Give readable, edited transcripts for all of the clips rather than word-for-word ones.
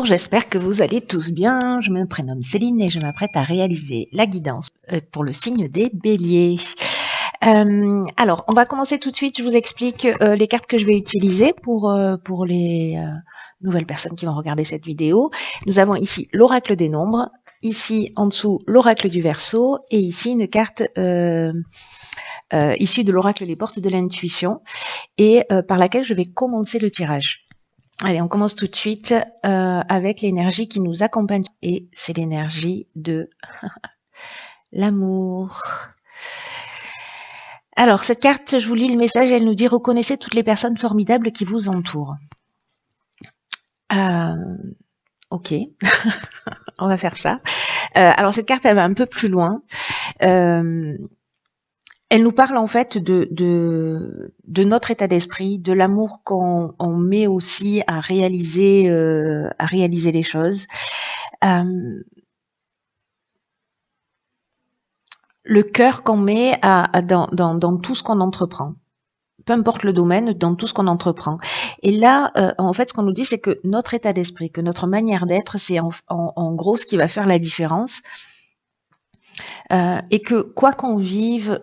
Bonjour, j'espère que vous allez tous bien. Je me prénomme Céline et je m'apprête à réaliser la guidance pour le signe des béliers. Alors, on va commencer tout de suite. Je vous explique les cartes que je vais utiliser pour les nouvelles personnes qui vont regarder cette vidéo. Nous avons ici l'oracle des nombres, ici en dessous l'oracle du Verseau et ici une carte issue de l'oracle des portes de l'intuition et par laquelle je vais commencer le tirage. Allez, on commence tout de suite avec l'énergie qui nous accompagne et c'est l'énergie de l'amour. Alors, cette carte, je vous lis le message, elle nous dit « Reconnaissez toutes les personnes formidables qui vous entourent ». Ok, on va faire ça. Alors, cette carte, elle va un peu plus loin. Elle nous parle en fait de notre état d'esprit, de l'amour qu'on met aussi à réaliser les choses. Le cœur qu'on met dans tout ce qu'on entreprend. Peu importe le domaine, dans tout ce qu'on entreprend. Et là, en fait, ce qu'on nous dit, c'est que notre état d'esprit, que notre manière d'être, c'est en gros ce qui va faire la différence. Et que quoi qu'on vive,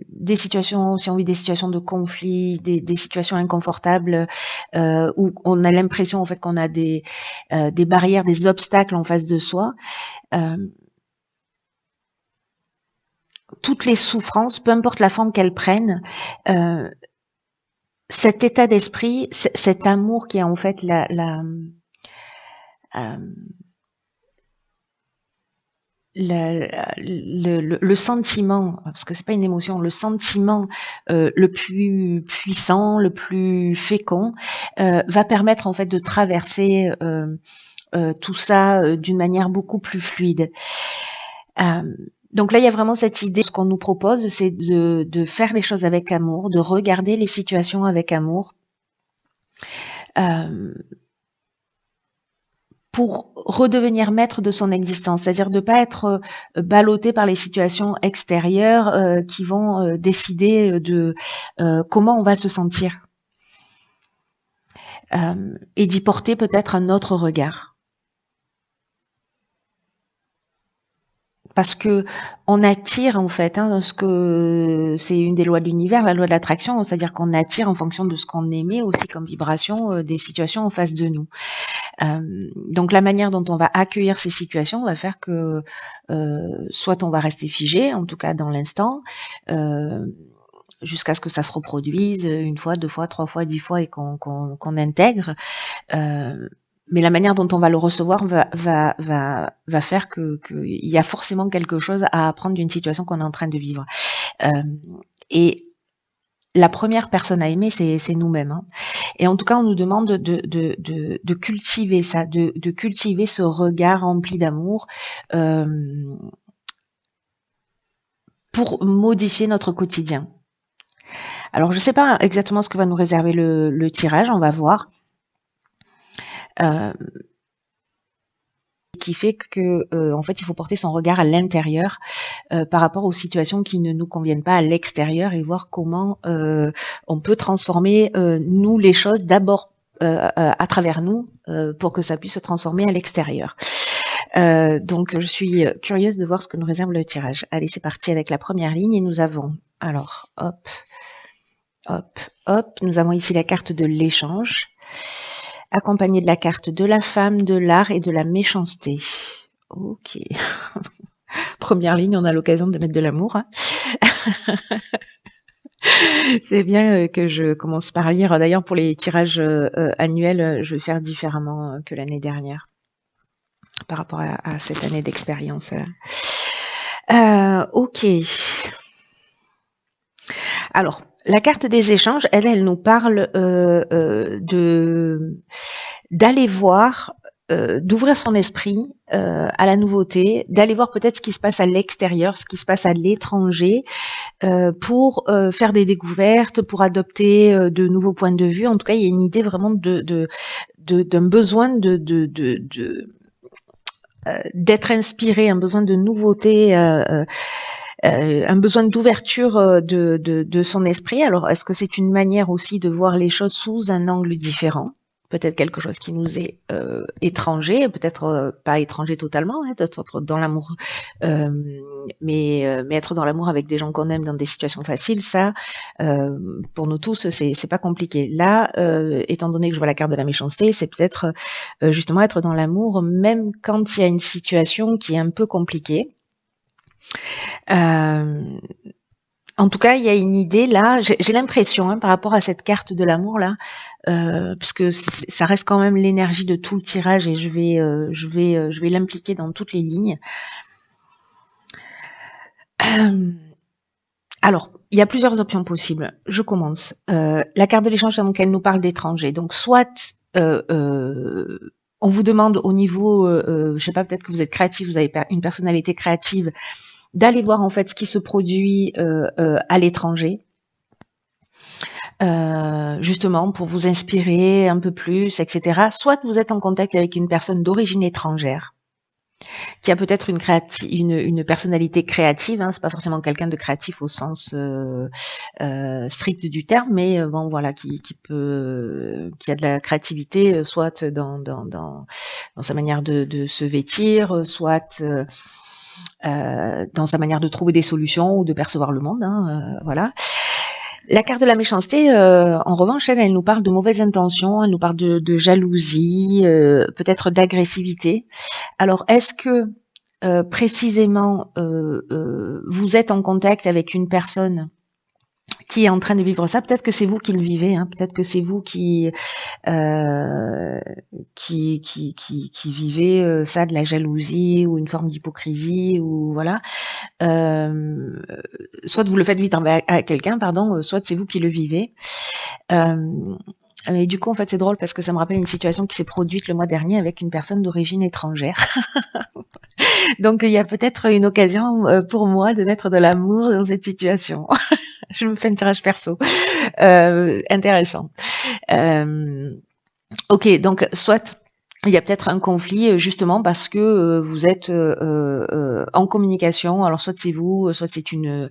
des situations, si on vit des situations de conflit, des situations inconfortables, où on a l'impression en fait qu'on a des barrières, des obstacles en face de soi, toutes les souffrances, peu importe la forme qu'elles prennent, cet état d'esprit, cet amour qui est en fait le sentiment, parce que c'est pas une émotion, le sentiment le plus puissant, le plus fécond, va permettre en fait de traverser tout ça d'une manière beaucoup plus fluide. Donc là, il y a vraiment cette idée, ce qu'on nous propose, c'est de faire les choses avec amour, de regarder les situations avec amour, pour redevenir maître de son existence, c'est-à-dire de ne pas être ballotté par les situations extérieures qui vont décider de comment on va se sentir, et d'y porter peut-être un autre regard. Parce que on attire en fait, ce que c'est une des lois de l'univers, la loi de l'attraction, c'est-à-dire qu'on attire en fonction de ce qu'on émet aussi comme vibration des situations en face de nous. Donc la manière dont on va accueillir ces situations va faire que soit on va rester figé, en tout cas dans l'instant, jusqu'à ce que ça se reproduise une fois, 2 fois, 3 fois, 10 fois et qu'on intègre. Mais la manière dont on va le recevoir va faire qu'il y a forcément quelque chose à apprendre d'une situation qu'on est en train de vivre. Et la première personne à aimer, c'est nous-mêmes. Et en tout cas, on nous demande de cultiver ça, de cultiver ce regard rempli d'amour pour modifier notre quotidien. Alors, je ne sais pas exactement ce que va nous réserver le tirage, on va voir. Qui fait que en fait il faut porter son regard à l'intérieur par rapport aux situations qui ne nous conviennent pas à l'extérieur et voir comment on peut transformer nous les choses d'abord à travers nous pour que ça puisse se transformer à l'extérieur. Donc je suis curieuse de voir ce que nous réserve le tirage. Allez, c'est parti avec la première ligne et nous avons, alors hop, hop, hop, nous avons ici la carte de l'échange, accompagné de la carte de la femme, de l'art et de la méchanceté. Ok. Première ligne, on a l'occasion de mettre de l'amour. C'est bien que je commence par lire. D'ailleurs, pour les tirages annuels, je vais faire différemment que l'année dernière par rapport à cette année d'expérience. Ok. Alors, la carte des échanges, elle nous parle d'aller voir, d'ouvrir son esprit à la nouveauté, d'aller voir peut-être ce qui se passe à l'extérieur, ce qui se passe à l'étranger, pour faire des découvertes, pour adopter de nouveaux points de vue. En tout cas, il y a une idée vraiment d'un besoin d'être inspiré, un besoin de nouveauté, un besoin d'ouverture de son esprit. Alors, est-ce que c'est une manière aussi de voir les choses sous un angle différent? peut-être quelque chose qui nous est étranger, peut-être pas étranger totalement, hein, être dans l'amour, mais être dans l'amour avec des gens qu'on aime dans des situations faciles, ça, pour nous tous, c'est pas compliqué. Là, étant donné que je vois la carte de la méchanceté, c'est peut-être justement être dans l'amour, même quand il y a une situation qui est un peu compliquée. En tout cas, il y a une idée là, j'ai l'impression, hein, par rapport à cette carte de l'amour là, puisque ça reste quand même l'énergie de tout le tirage et je vais l'impliquer dans toutes les lignes. Alors, il y a plusieurs options possibles. Je commence. La carte de l'échange, donc elle nous parle d'étrangers. Donc, soit on vous demande au niveau, je sais pas, peut-être que vous êtes créatif, vous avez une personnalité créative, d'aller voir en fait ce qui se produit à l'étranger, justement pour vous inspirer un peu plus, etc. Soit vous êtes en contact avec une personne d'origine étrangère qui a peut-être une personnalité créative, hein, c'est pas forcément quelqu'un de créatif au sens strict du terme, mais bon voilà, qui a de la créativité, soit dans sa manière de se vêtir, soit dans sa manière de trouver des solutions ou de percevoir le monde, hein, voilà. La carte de la méchanceté, en revanche, elle nous parle de mauvaises intentions, elle nous parle de jalousie, peut-être d'agressivité. Alors, est-ce que précisément vous êtes en contact avec une personne qui est en train de vivre ça? Peut-être que c'est vous qui le vivez, hein, peut-être que c'est vous qui vivez ça, de la jalousie ou une forme d'hypocrisie, ou voilà. Soit vous le faites vite à quelqu'un, pardon, soit c'est vous qui le vivez. Mais du coup, en fait, c'est drôle parce que ça me rappelle une situation qui s'est produite le mois dernier avec une personne d'origine étrangère. Donc, il y a peut-être une occasion pour moi de mettre de l'amour dans cette situation. Je me fais un tirage perso. Intéressant. Ok, donc, soit il y a peut-être un conflit justement parce que vous êtes en communication. Alors soit c'est vous, soit c'est une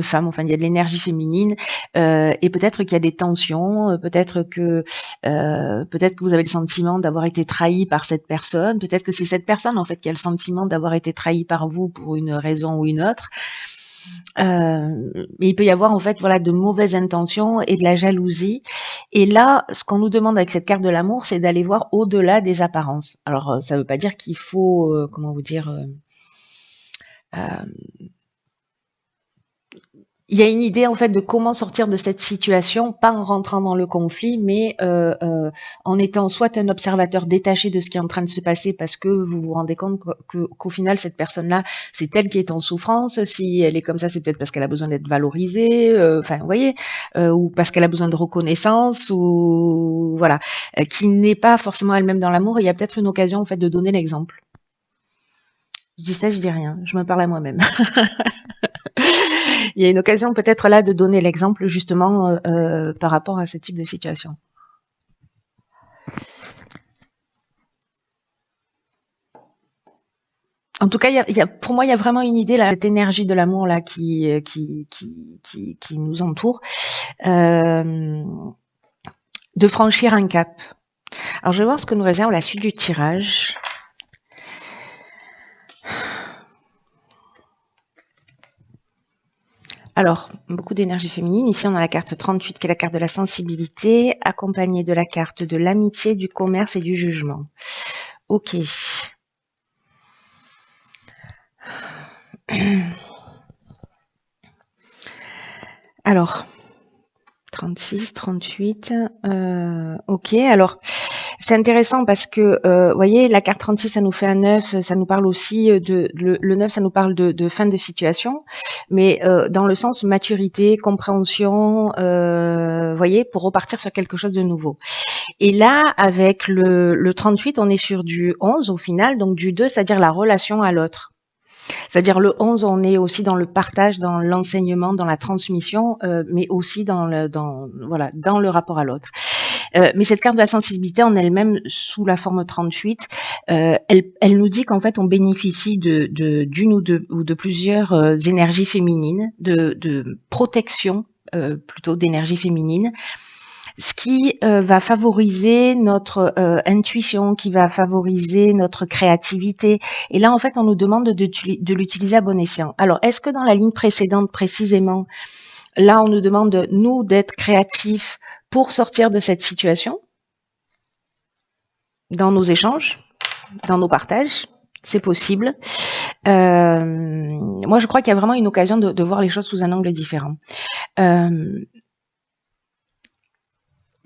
femme. Enfin, il y a de l'énergie féminine et peut-être qu'il y a des tensions. Peut-être que vous avez le sentiment d'avoir été trahi par cette personne. Peut-être que c'est cette personne en fait qui a le sentiment d'avoir été trahi par vous pour une raison ou une autre. Mais il peut y avoir en fait voilà de mauvaises intentions et de la jalousie. Et là, ce qu'on nous demande avec cette carte de l'amour, c'est d'aller voir au-delà des apparences. Alors, ça ne veut pas dire qu'il faut, comment vous dire, il y a une idée en fait de comment sortir de cette situation, pas en rentrant dans le conflit, mais en étant soit un observateur détaché de ce qui est en train de se passer, parce que vous vous rendez compte qu'au final cette personne-là, c'est elle qui est en souffrance. Si elle est comme ça, c'est peut-être parce qu'elle a besoin d'être valorisée, enfin vous voyez, ou parce qu'elle a besoin de reconnaissance, ou voilà, qui n'est pas forcément elle-même dans l'amour. Il y a peut-être une occasion en fait de donner l'exemple. Je dis ça, je dis rien, je me parle à moi-même. Il y a une occasion peut-être là de donner l'exemple justement par rapport à ce type de situation. En tout cas, pour moi, il y a vraiment une idée là, cette énergie de l'amour là qui nous entoure, de franchir un cap. Alors, je vais voir ce que nous réserve la suite du tirage. Alors, beaucoup d'énergie féminine. Ici, on a la carte 38 qui est la carte de la sensibilité, accompagnée de la carte de l'amitié, du commerce et du jugement. Ok. Alors, 36, 38, ok. Alors, c'est intéressant parce que, vous voyez, la carte 36, ça nous fait un 9, ça nous parle aussi le 9, ça nous parle de fin de situation, mais dans le sens maturité, compréhension, voyez, pour repartir sur quelque chose de nouveau. Et là, avec le 38, on est sur du 11 au final, donc du 2, c'est-à-dire la relation à l'autre. C'est-à-dire le 11, on est aussi dans le partage, dans l'enseignement, dans la transmission, mais aussi dans le rapport à l'autre. Mais cette carte de la sensibilité en elle-même, sous la forme 38, elle nous dit qu'en fait, on bénéficie d'une ou de plusieurs énergies féminines, de protection plutôt d'énergie féminine. ce qui va favoriser notre intuition, qui va favoriser notre créativité. Et là, en fait, on nous demande de l'utiliser à bon escient. Alors, est-ce que dans la ligne précédente, précisément, là, on nous demande, nous, d'être créatifs pour sortir de cette situation, dans nos échanges, dans nos partages? C'est possible. Moi, je crois qu'il y a vraiment une occasion de voir les choses sous un angle différent.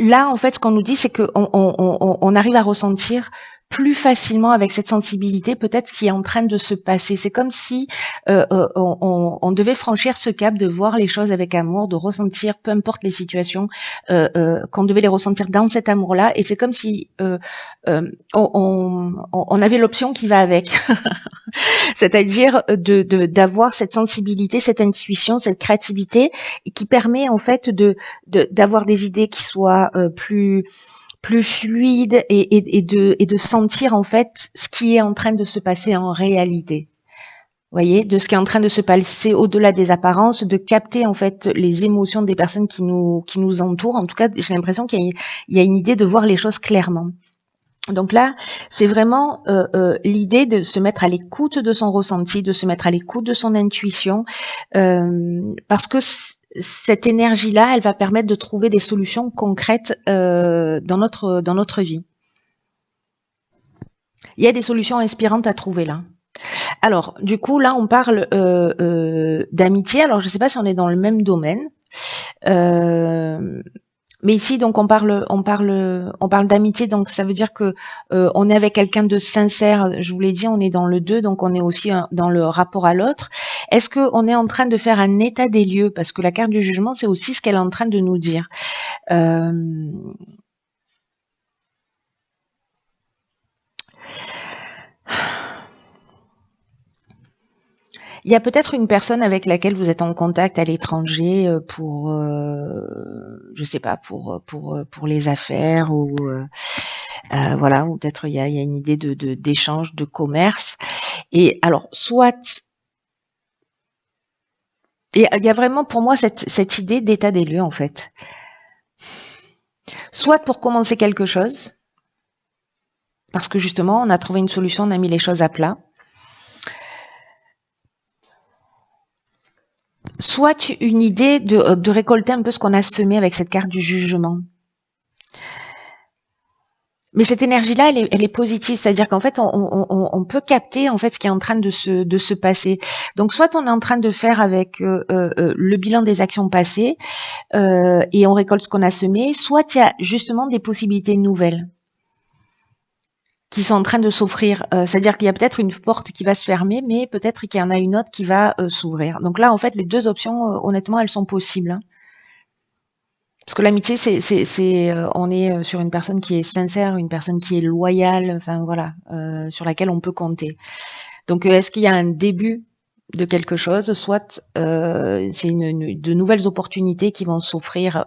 Là, en fait, ce qu'on nous dit, c'est qu'on arrive à ressentir plus facilement avec cette sensibilité peut-être ce qui est en train de se passer. C'est comme si on devait franchir ce cap de voir les choses avec amour, de ressentir, peu importe les situations, qu'on devait les ressentir dans cet amour-là. Et c'est comme si on avait l'option qui va avec. C'est-à-dire d'avoir cette sensibilité, cette intuition, cette créativité qui permet en fait d'avoir des idées qui soient plus fluides et de sentir en fait ce qui est en train de se passer en réalité. Vous voyez, de ce qui est en train de se passer au-delà des apparences, de capter en fait les émotions des personnes qui nous entourent. En tout cas, j'ai l'impression qu'il y a une idée de voir les choses clairement. Donc là, c'est vraiment l'idée de se mettre à l'écoute de son ressenti, de se mettre à l'écoute de son intuition, parce que cette énergie-là, elle va permettre de trouver des solutions concrètes dans notre vie. Il y a des solutions inspirantes à trouver là. Alors, du coup, là, on parle d'amitié. Alors, je ne sais pas si on est dans le même domaine. Mais ici, donc, on parle d'amitié, donc ça veut dire que on est avec quelqu'un de sincère. Je vous l'ai dit, on est dans le 2, donc on est aussi dans le rapport à l'autre. Est-ce qu'on est en train de faire un état des lieux? Parce que la carte du jugement, c'est aussi ce qu'elle est en train de nous dire. Il y a peut-être une personne avec laquelle vous êtes en contact à l'étranger pour, je sais pas, pour les affaires ou voilà, ou peut-être il y a une idée d'échange, de commerce. Et alors, soit, et il y a vraiment pour moi cette idée d'état des lieux en fait. Soit pour commencer quelque chose, parce que justement, on a trouvé une solution, on a mis les choses à plat. Soit une idée de récolter un peu ce qu'on a semé avec cette carte du jugement. Mais cette énergie-là, elle est positive, c'est-à-dire qu'en fait, on peut capter en fait ce qui est en train de se passer. Donc, soit on est en train de faire avec le bilan des actions passées et on récolte ce qu'on a semé, soit il y a justement des possibilités nouvelles qui sont en train de s'offrir. C'est-à-dire qu'il y a peut-être une porte qui va se fermer, mais peut-être qu'il y en a une autre qui va s'ouvrir. Donc là, en fait, les deux options, honnêtement, elles sont possibles. Hein. Parce que l'amitié, on est sur une personne qui est sincère, une personne qui est loyale, enfin voilà, sur laquelle on peut compter. Donc, est-ce qu'il y a un début de quelque chose, soit c'est de nouvelles opportunités qui vont s'offrir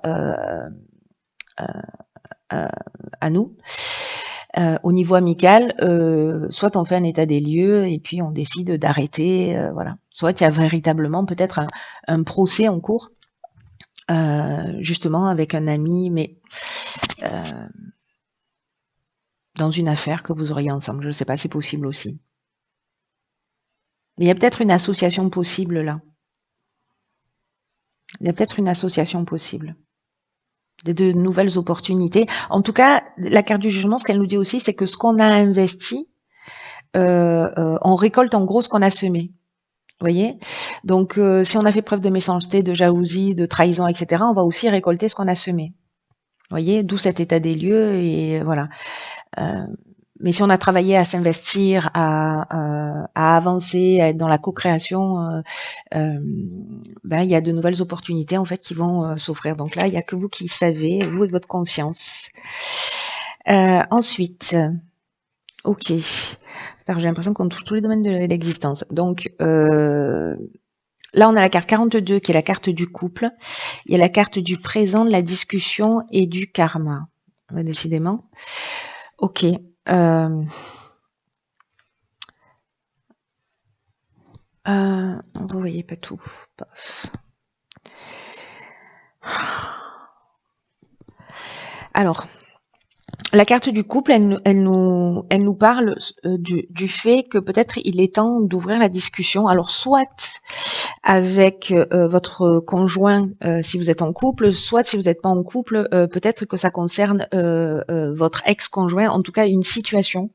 à nous. Au niveau amical, soit on fait un état des lieux et puis on décide d'arrêter, voilà. Soit il y a véritablement peut-être un procès en cours, justement avec un ami, mais dans une affaire que vous auriez ensemble. Je ne sais pas, c'est possible aussi. Mais il y a peut-être une association possible là. Il y a peut-être une association possible. De nouvelles opportunités. En tout cas, la carte du jugement, ce qu'elle nous dit aussi, c'est que ce qu'on a investi, on récolte en gros ce qu'on a semé. Vous voyez? Donc, si on a fait preuve de méchanceté, de jalousie, de trahison, etc., on va aussi récolter ce qu'on a semé. Vous voyez? D'où cet état des lieux et voilà. Mais si on a travaillé à s'investir, à avancer, à être dans la co-création, il y a de nouvelles opportunités en fait qui vont s'offrir. Donc là, il n'y a que vous qui savez, vous et votre conscience. Ensuite, ok. J'ai l'impression qu'on touche tous les domaines de l'existence. Donc là, on a la carte 42 qui est la carte du couple. Il y a la carte du présent, de la discussion et du karma. Décidément. Ok. Vous voyez pas tout. Paf. Alors, la carte du couple, elle nous parle du fait que peut-être il est temps d'ouvrir la discussion. Alors, soit avec votre conjoint si vous êtes en couple, soit si vous n'êtes pas en couple, peut-être que ça concerne votre ex-conjoint, en tout cas une situation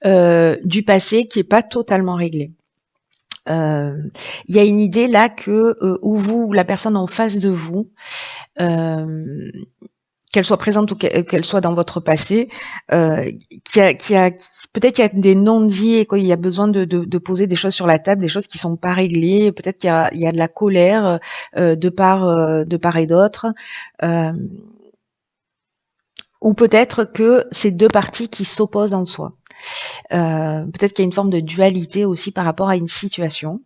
du passé qui n'est pas totalement réglée. Il y a une idée là que ou vous ou la personne en face de vous, qu'elle soit présente ou qu'elle soit dans votre passé, peut-être qu'il y a des non-dits et qu'il y a besoin de poser des choses sur la table, des choses qui sont pas réglées. Peut-être qu'il y a de la colère de part et d'autre, ou peut-être que c'est deux parties qui s'opposent en soi. Peut-être qu'il y a une forme de dualité aussi par rapport à une situation.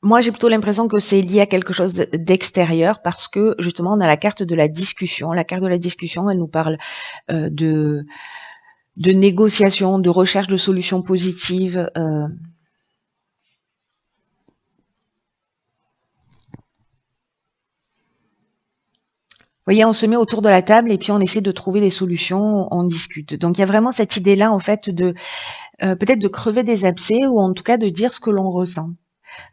Moi, j'ai plutôt l'impression que c'est lié à quelque chose d'extérieur parce que justement, on a la carte de la discussion. La carte de la discussion, elle nous parle de négociation, de recherche de solutions positives. Vous voyez, on se met autour de la table et puis on essaie de trouver des solutions, on discute. Donc, il y a vraiment cette idée-là, en fait, de peut-être de crever des abcès ou en tout cas de dire ce que l'on ressent.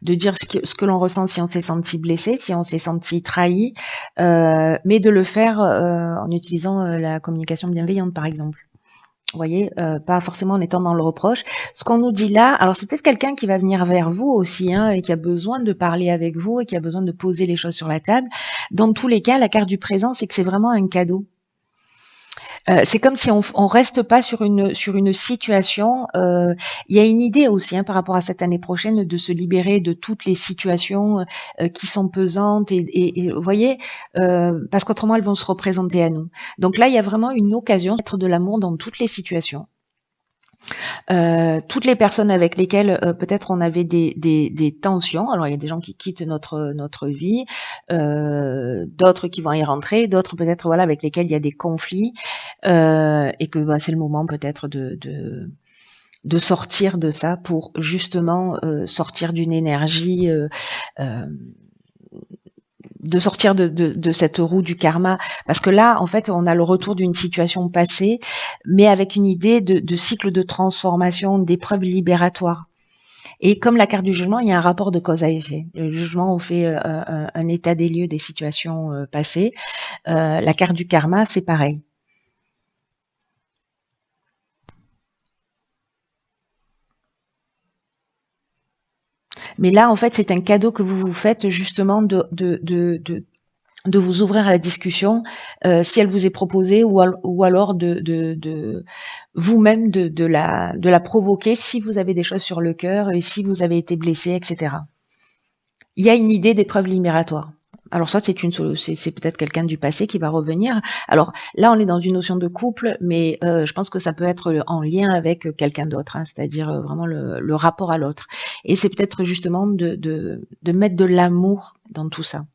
De dire ce que l'on ressent si on s'est senti blessé, si on s'est senti trahi, mais de le faire en utilisant la communication bienveillante, par exemple. Vous voyez, pas forcément en étant dans le reproche. Ce qu'on nous dit là, alors c'est peut-être quelqu'un qui va venir vers vous aussi, hein, et qui a besoin de parler avec vous et qui a besoin de poser les choses sur la table. Dans tous les cas, la carte du présent, c'est que c'est vraiment un cadeau. C'est comme si on reste pas sur une situation. Il y a une idée aussi par rapport à cette année prochaine de se libérer de toutes les situations qui sont pesantes et vous voyez, parce qu'autrement elles vont se représenter à nous. Donc là, il y a vraiment une occasion d'être de l'amour dans toutes les situations. Toutes les personnes avec lesquelles peut-être on avait des tensions. Alors il y a des gens qui quittent notre vie, d'autres qui vont y rentrer, d'autres peut-être voilà avec lesquels il y a des conflits et que c'est le moment peut-être de sortir de ça pour justement sortir d'une énergie. De sortir de cette roue du karma, parce que là, en fait, on a le retour d'une situation passée, mais avec une idée de cycle de transformation, d'épreuve libératoire. Et comme la carte du jugement, il y a un rapport de cause à effet. Le jugement, on fait un état des lieux des situations passées. La carte du karma, c'est pareil. Mais là, en fait, c'est un cadeau que vous vous faites justement de vous ouvrir à la discussion si elle vous est proposée ou alors de vous-même de la provoquer si vous avez des choses sur le cœur et si vous avez été blessé, etc. Il y a une idée d'épreuve libératoire. Alors soit c'est peut-être quelqu'un du passé qui va revenir. Alors là on est dans une notion de couple, mais je pense que ça peut être en lien avec quelqu'un d'autre, c'est-à-dire vraiment le rapport à l'autre. Et c'est peut-être justement de mettre de l'amour dans tout ça.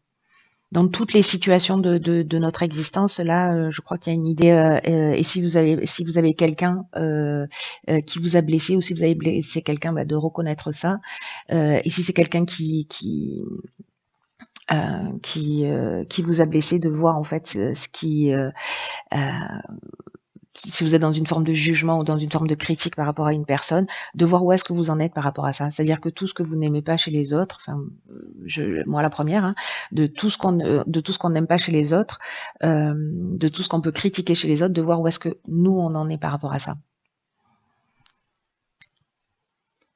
Dans toutes les situations de notre existence, là, je crois qu'il y a une idée. Et si vous avez quelqu'un qui vous a blessé, ou si vous avez blessé quelqu'un, de reconnaître ça. Et si c'est quelqu'un qui vous a blessé, de voir en fait si vous êtes dans une forme de jugement ou dans une forme de critique par rapport à une personne, de voir où est-ce que vous en êtes par rapport à ça. C'est-à-dire que tout ce que vous n'aimez pas chez les autres, moi la première, de tout ce qu'on n'aime pas chez les autres, de tout ce qu'on peut critiquer chez les autres, de voir où est-ce que nous on en est par rapport à ça.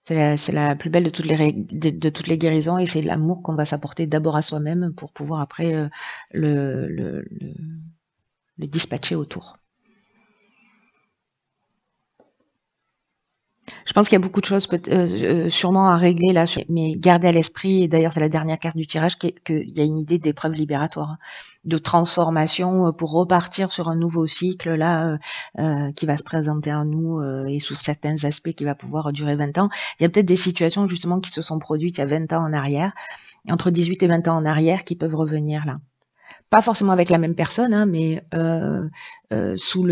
C'est la plus belle de toutes les guérisons et c'est l'amour qu'on va s'apporter d'abord à soi-même pour pouvoir après le dispatcher autour. Je pense qu'il y a beaucoup de choses sûrement à régler là, mais gardez à l'esprit, et d'ailleurs c'est la dernière carte du tirage, qu'il y a une idée d'épreuve libératoire, de transformation pour repartir sur un nouveau cycle là qui va se présenter à nous et sous certains aspects qui va pouvoir durer 20 ans. Il y a peut-être des situations justement qui se sont produites il y a 20 ans en arrière, entre 18 et 20 ans en arrière, qui peuvent revenir là. Pas forcément avec la même personne, hein, mais sous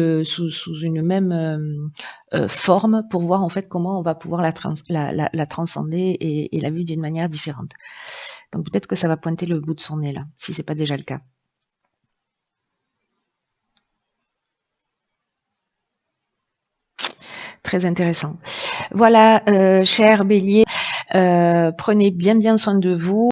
une même forme pour voir en fait comment on va pouvoir la transcender et la vivre d'une manière différente. Donc peut-être que ça va pointer le bout de son nez là, si c'est pas déjà le cas. Très intéressant. Voilà, cher Bélier, prenez bien soin de vous.